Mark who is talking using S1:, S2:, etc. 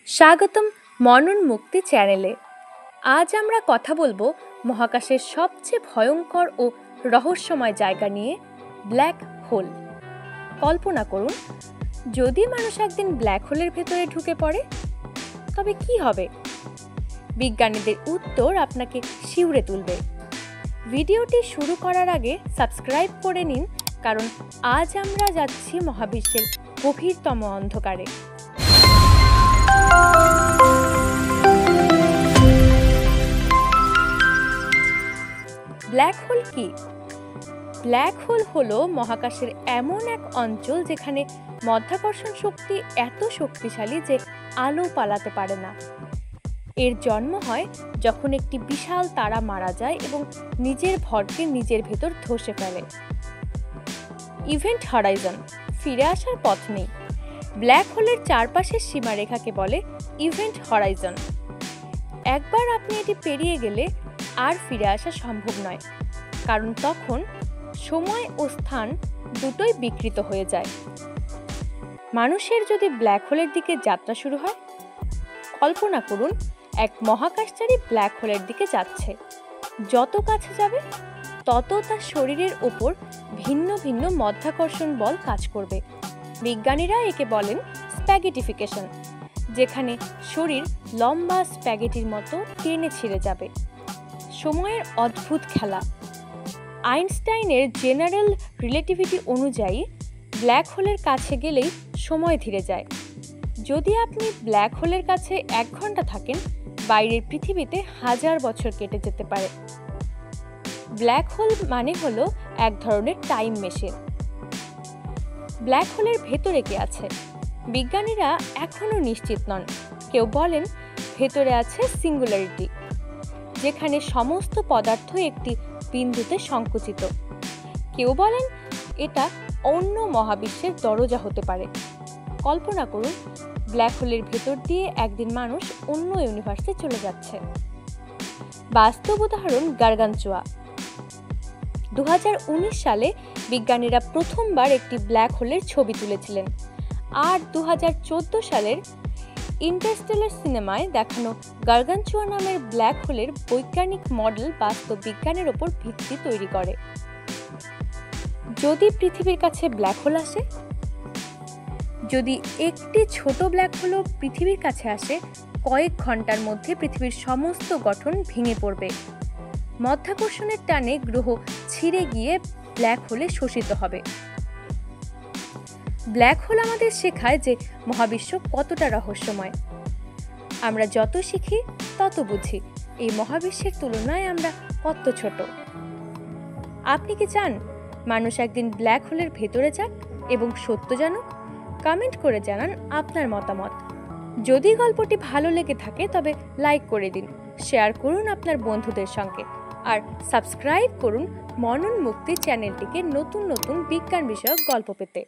S1: স্বাগতম মনন মুক্তি চ্যানেলে। আজ আমরা কথা বলবো মহাকাশের সবচেয়ে ভয়ঙ্কর ও রহস্যময় জায়গা নিয়ে, ব্ল্যাক হোল। কল্পনা করুন, যদি মানুষ একদিন ব্ল্যাক হোলের ভেতরে ঢুকে পড়ে, তবে কি হবে? বিজ্ঞানীদের উত্তর আপনাকে শিউরে তুলবে। ভিডিওটি শুরু করার আগে সাবস্ক্রাইব করে নিন, কারণ আজ আমরা যাচ্ছি মহাবিশ্বের গভীরতম অন্ধকারে। ব্ল্যাক হোল কি? ব্ল্যাক হোল হলো মহাকাশের এমন এক অঞ্চল যেখানে মাধ্যাকর্ষণ শক্তি এত শক্তিশালী যে আলো পালাতে পারে না। এর জন্ম হয় যখন একটি বিশাল তারা মারা যায় এবং নিজের ভরকে নিজের ভেতর ধসে ফেলে। ইভেন্ট হরাইজন, ফিরে আসার পথ নেই। ব্ল্যাক হোলের চারপাশের সীমারেখাকে বলে ইভেন্ট হরাইজন। একবার আপনি এটি পেরিয়ে গেলে আর ফিরে আসা সম্ভব নয়, কারণ তখন সময় ও স্থান দুটোই বিকৃত হয়ে যায়। মানুষের যদি ব্ল্যাক হোলের দিকে যাত্রা শুরু হয়, কল্পনা করুন এক মহাকাশচারী ব্ল্যাক হোলের দিকে যাচ্ছে। যত কাছে যাবে তত তার শরীরের ওপর ভিন্ন ভিন্ন মাধ্যাকর্ষণ বল কাজ করবে। বিজ্ঞানীরা একে বলেন স্প্যাগেটিফিকেশন, যেখানে শরীর লম্বা স্প্যাগেটির মতো টেনে ছিঁড়ে যাবে। সময়ের অদ্ভুত খেলা। আইনস্টাইনের জেনারেল রিলেটিভিটি অনুযায়ী ব্ল্যাক হোলের কাছে গেলেই সময় ধীরে যায়। যদি আপনি ব্ল্যাক হোলের কাছে 1 ঘন্টা থাকেন, বাইরের পৃথিবীতে 1000 বছর কেটে যেতে পারে। ব্ল্যাক হোল মানে হলো এক ধরনের টাইম মেশিন। ব্ল্যাক হোলের ভেতরে কে আছে? বিজ্ঞানীরা এখনও নিশ্চিত নন। কেউ বলেন ভেতরে আছে সিঙ্গুলারিটি, যেখানে সমস্ত পদার্থ একটি বিন্দুতে সংকুচিত। কেউ বলেন এটা অন্য মহাবিশ্বের দরজা হতে পারে। কল্পনা করুন, ব্ল্যাক হোলের ভেতর দিয়ে একদিন মানুষ অন্য ইউনিভার্সে চলে যাচ্ছে। বাস্তব উদাহরণ গার্গানচুয়া। 2019 সালে বিজ্ঞানীরা প্রথমবার একটি ব্ল্যাক হোলের ছবি তুলেছিলেন, আর 2014 সালের ইন্টারস্টেলার সিনেমায় দেখানো গার্গানচুয়া নামের ব্ল্যাক হোলের বৈজ্ঞানিক মডেল বাস্তব বিজ্ঞানের ওপর ভিত্তি তৈরি করে। যদি পৃথিবীর কাছে ব্ল্যাক হোল আসে, যদি একটি ছোট ব্ল্যাক হোলও পৃথিবীর কাছে আসে, কয়েক ঘন্টার মধ্যে পৃথিবীর সমস্ত গঠন ভেঙে পড়বে। মাধ্যাকর্ষণের টানে গ্রহ ছিঁড়ে গিয়ে ব্ল্যাক হোলে শোষিত হবে। ব্ল্যাক হোল আমাদের শেখায় যে মহাবিশ্ব কতটা রহস্যময়। আমরা যত শিখি তত বুঝি এই মহাবিশ্বের তুলনায় আমরা কত ছোট। আপনি কি চান মানুষ একদিন ব্ল্যাক হোলের ভেতরে যাক এবং সত্য জানুক? কমেন্ট করে জানান আপনার মতামত। যদি গল্পটি ভালো লেগে থাকে তবে লাইক করে দিন, শেয়ার করুন আপনার বন্ধুদের সঙ্গে, আর সাবস্ক্রাইব করুন মনন মুক্তি চ্যানেলটিকে নতুন নতুন বিজ্ঞান বিষয়ক গল্প পেতে।